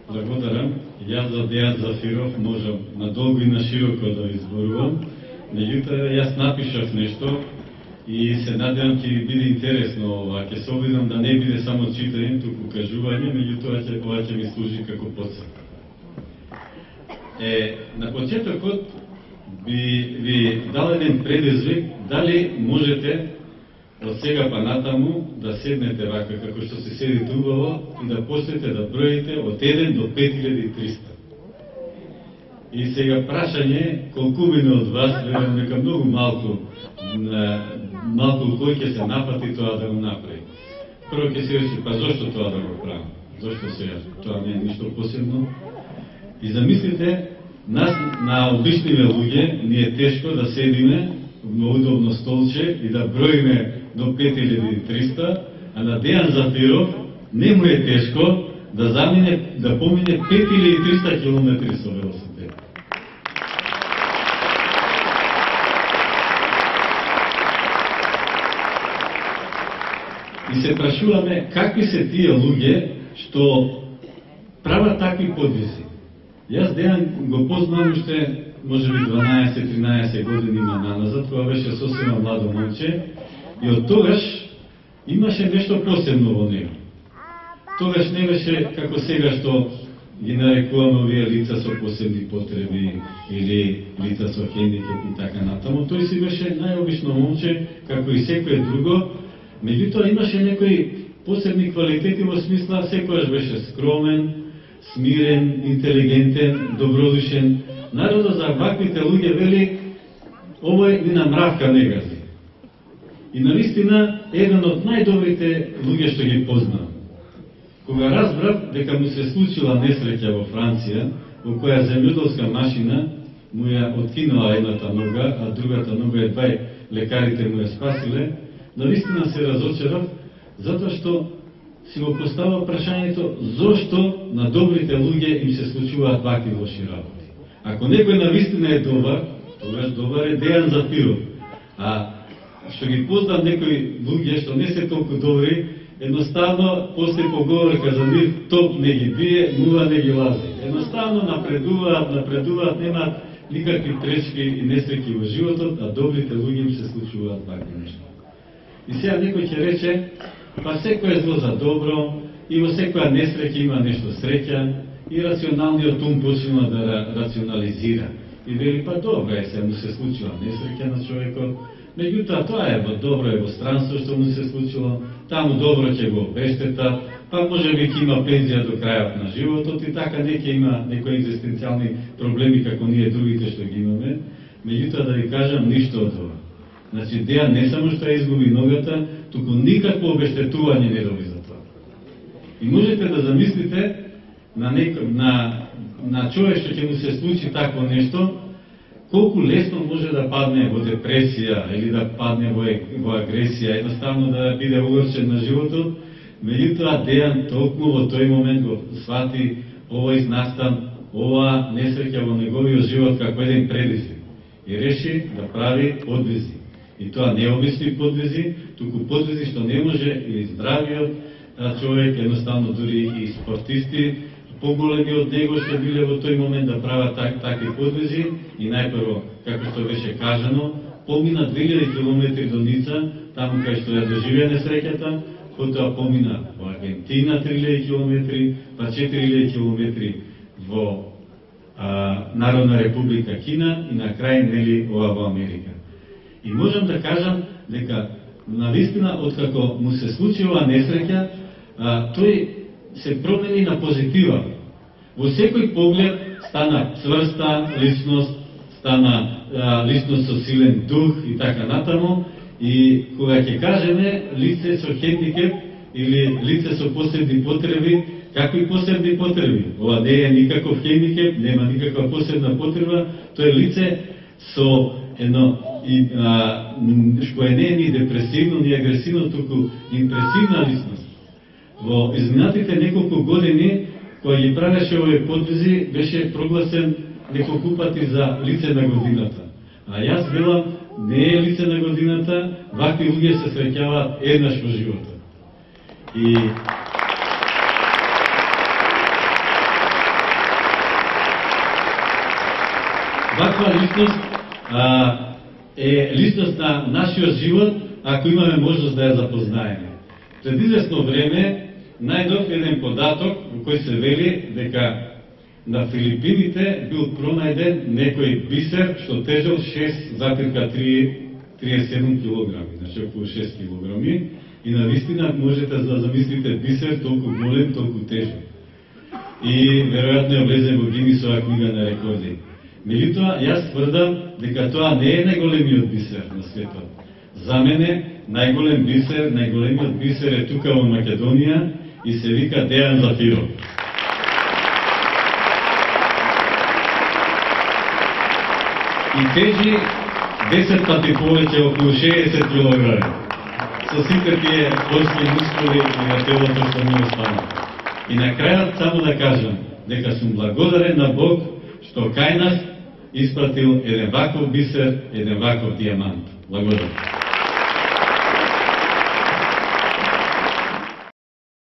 Благодарам. Јас за Дејан Зафиров можам надолго и на широко да изборувам. Меѓутоа, јас напишав нешто и се надевам ќе ви биде интересно ова. Ќе се обидам да не биде само читање, туку кажување, меѓутоа ова ќе ми служи како потсетник. На почетокот би ви дал еден предизвик, дали можете од сега па натаму да седнете вака како што се седи убаво и да почнете да броите од 1 до 5300. И сега прашање, колкумина од вас, верувам дека многу малку кој ќе се напати тоа да го направи. Прво ќе се речи, па зошто тоа да го правам? Зошто сега? Тоа не е ништо посебно. И замислите, нас на обичниве луѓе ни е тешко да седиме во удобно столче и да броиме до 5300, а на Дејан Зафиров не му е тешко да помине 5300 километри со велосипед. И се прашуваме какви се тие луѓе што прават такви подвизи. Јас Дејан го познавам уште можеби 12-13 години има наназад, кога беше сосема младо момче, и од тогаш имаше нешто посебно во него. Тогаш не беше како сега што ги нарекуваме овие лица со посебни потреби или лица со хендикеп и така натаму. Тој си беше најобично момче, како и секој друго, меѓутоа имаше некои посебни квалитети во смисла секојаш беше скромен, смирен, интелигентен, добродушен. Народот за ваквите луѓе вели, овој ни на мравка не гази. И навистина еден од најдобрите луѓе што ги познавам. Кога разбрав дека му се случила несреќа во Франција, во која земјоделска машина му ја откинала едната нога, а другата нога едва лекарите му ја спасиле, навистина се разочарав, затоа што си го поставил прашањето зошто на добрите луѓе им се случуваат вакви лоши работи. Ако некој навистина е добар, тогаш добар е Дејан Зафиров. А што ги познам некои луѓе што не се толку добри, едноставно после поговорка за нив топ не ги бие, мува не ги лази. Едноставно напредуваат, немаат никакви пречки и несреќи во животот, а добрите луѓе им се случуваат вакви нешта. И сега некој ќе рече, па секој е зло за добро, и во секоја несреќа има нешто среќа, и рационалниот ум почнува да рационализира. И вели, па добро е, се му се случила несреќа на човекот, меѓутоа тоа е во добро е во странство што му се случило, таму добро ќе го обештета, па може би ќе има пензија до крајот на животот и така не ќе има некои екзистенцијални проблеми како ние другите што ги имаме. Меѓутоа да ви кажам ништо од ова. Значи Дејан не само што ја изгуби ногата, туку никакво обештетување не доби за тоа. И можете да замислите на човек што ќе му се случи такво нешто, колку лесно може да падне во депресија или да падне во агресија, едноставно да биде огорчен на животот. Меѓутоа Дејан толку во тој момент го свати овој настан, ова несреќа во неговиот живот како еден предизвик и реши да прави подвизи. И тоа не обични подвизи, туку подвизи што не може и здравиот човек, едноставно дури и спортисти, поголеми од него што биле во тој момент да прават такви подвизи и најпрво, како што беше кажано, помина 2000 км до Ница, таму кај што ја доживеа несреќата, потоа помина во Аргентина 3000 км, па 4000 км во Народна република Кина и на крај нели ова во Америка. И можам да кажам дека навистина откако му се случи оваа несреќа, тој се промени на позитива. Во секој поглед стана цврста личност, стана личност со силен дух и така натаму. И кога ќе кажеме лице со хендикеп или лице со посебни потреби, какви посебни потреби? Ова не е никаков хендикеп, нема никаква посебна потреба, тоа е лице со едно кој не е ни депресивно, ни агресивно, туку импресивна личност. Во изминатите неколку години, кога ги правеше овие подвизи, беше прогласен неколку пати за лице на годината. А јас велам, не е лице на годината, вакви луѓе се среќаваат еднаш во животот. И ваква личност е личност на нашиот живот, ако имаме можност да ја запознаеме. Пред известно време најдов еден податок во кој се вели дека на Филипините бил пронајден некој бисер што тежел 6,37 килограми, значи околу 6 килограми, и навистина можете да замислите бисер толку голем, толку тежок. И веројатно е влезен во Гинисова книга на рекорди. Меѓутоа, јас тврдам дека тоа не е најголемиот бисер на светот. За мене најголемиот бисер е тука во Македонија и се вика Дејан Зафиров. И тежи 10 пати повеќе, околу 60 килограми. Со сите тие поljски мускули и на телото што ми остана. И на крајот само да кажам дека сум благодарен на Бог што кај нас испратил еден ваков бисер, еден ваков дијамант. Благодарам.